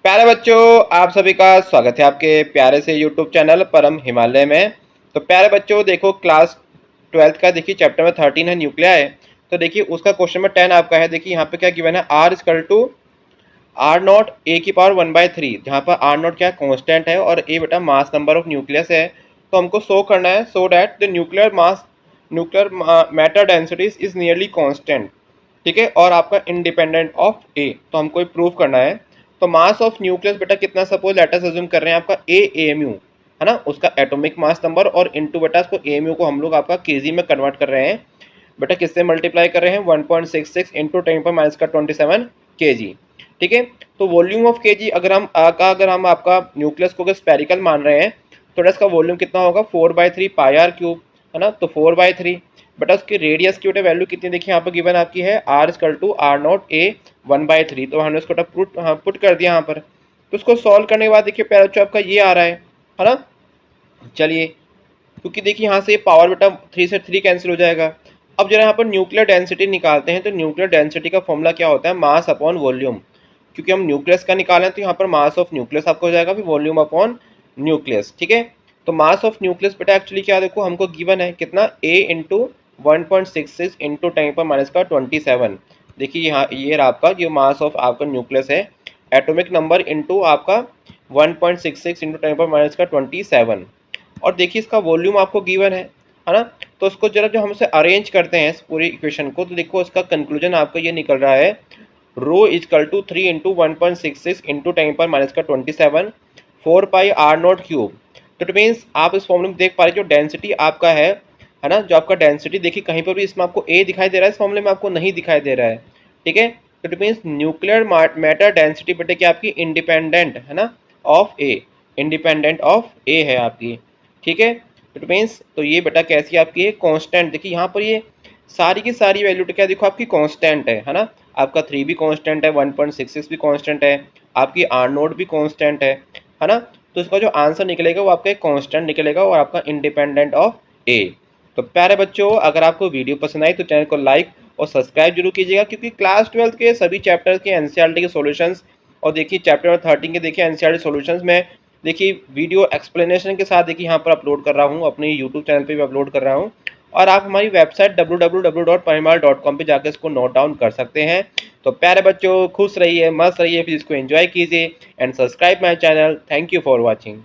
प्यारे बच्चों, आप सभी का स्वागत है आपके प्यारे से YouTube चैनल परम हिमालय में। तो प्यारे बच्चों देखो, क्लास 12th का देखिए चैप्टर में 13 है न्यूक्लिया है। तो देखिए उसका क्वेश्चन में 10 आपका है। देखिए यहाँ पे क्या गिवन है, R equal to R naught A की पावर 1/3, जहाँ पर आर नॉट क्या कॉन्स्टेंट है और ए बेटा मास नंबर ऑफ न्यूक्लियस है। तो हमको शो करना है so that the nuclear matter densities is nearly constant. ठीक है, और आपका इंडिपेंडेंट ऑफ ए, तो हमको प्रूव करना है। तो मास ऑफ न्यूक्लियस बेटा कितना, सपोज लेट अस अज्यूम कर रहे हैं आपका एएमयू है ना, उसका एटॉमिक मास नंबर, और इनटू बेटा इसको एएमयू को हम लोग आपका केजी में कन्वर्ट कर रहे हैं। बेटा किससे मल्टीप्लाई कर रहे हैं, 1.66 इंटू 10⁻⁻27 केजी। ठीक है, तो वॉल्यूम ऑफ केजी अगर हम आपका न्यूक्लियस को स्पेरिकल मान रहे हैं तो इसका वॉल्यूम कितना होगा, 4/3 पाई आर क्यूब है ना। तो 4/3 बेटा उसकी रेडियस की बेटा वैल्यू कितनी, देखिए यहाँ पर गिवन आपकी है R equal to R naught A 1/3। तो हमने उसको पुट कर दिया यहाँ पर। तो उसको सॉल्व करने के बाद देखिए प्यारा बच्चों आपका ये आ रहा है ना। चलिए, क्योंकि देखिए यहाँ से पावर बेटा 3 से 3 कैंसिल हो जाएगा। अब जरा यहाँ पर न्यूक्लियर डेंसिटी निकालते हैं। तो न्यूक्लियर डेंसिटी का फॉर्मूला क्या होता है, मास अपॉन वॉल्यूम। क्योंकि हम न्यूक्लियस का निकालें तो यहाँ पर मास ऑफ न्यूक्लियस आपको हो जाएगा, फिर वॉल्यूम अपॉन न्यूक्लियस। ठीक है, तो मास ऑफ न्यूक्लियस बेटा एक्चुअली क्या, देखो हमको गिवन है कितना, a इंटू 1.66 इंटू 10⁻⁻27। देखिए यहाँ ये रहा आपका जो मास ऑफ आपका न्यूक्लियस है, एटॉमिक नंबर इंटू आपका 1.66 इंटू 10⁻⁻27। और देखिए इसका वॉल्यूम आपको गिवन है ना। तो उसको जरा जो हम इसे अरेंज करते हैं इस पूरी इक्वेशन को, तो देखो उसका कंक्लूजन आपका ये निकल रहा है, rho is equal to 3 into 1.66 into 10⁻⁻27 4 pi R naught cube. तो इट मीन्स आप इस फॉर्मूले में देख पा रहे जो डेंसिटी आपका है ना, जो आपका डेंसिटी देखिए कहीं पर भी इसमें आपको ए दिखाई दे रहा है, इस फॉर्मूले में आपको नहीं दिखाई दे रहा है। ठीक है, तो it means nuclear matter density बेटे क्या आपकी इंडिपेंडेंट है ना ऑफ ए, इंडिपेंडेंट ऑफ ए है आपकी। ठीक है, इट मीन्स तो ये बेटा कैसी आपकी है, कांस्टेंट। देखिए यहाँ पर ये सारी की सारी वैल्यू तो क्या देखो आपकी कांस्टेंट है ना। आपका 3 भी कांस्टेंट है, 1.66 भी कांस्टेंट है, आपकी आर नोट भी कांस्टेंट है ना। तो इसका जो आंसर निकलेगा वो आपका कांस्टेंट निकलेगा और आपका इंडिपेंडेंट ऑफ ए। तो प्यारे बच्चों, अगर आपको वीडियो पसंद आई तो चैनल को लाइक और सब्सक्राइब जरूर कीजिएगा, क्योंकि क्लास 12 के सभी चैप्टर्स के एनसीईआरटी के सॉल्यूशंस और देखिए चैप्टर नंबर 13 के देखिए एनसीईआरटी सॉल्यूशंस में देखिए वीडियो एक्सप्लेनेशन के साथ देखिए यहाँ पर अपलोड कर रहा हूँ, अपने यूट्यूब चैनल पे भी अपलोड कर रहा हूँ। और आप हमारी वेबसाइट www.parimal.com पे जाकर इसको नोट डाउन कर सकते हैं। तो प्यारे बच्चों, खुश रहिए, मस्त रहिए, फिर इसको एंजॉय कीजिए and subscribe my channel. Thank you for watching.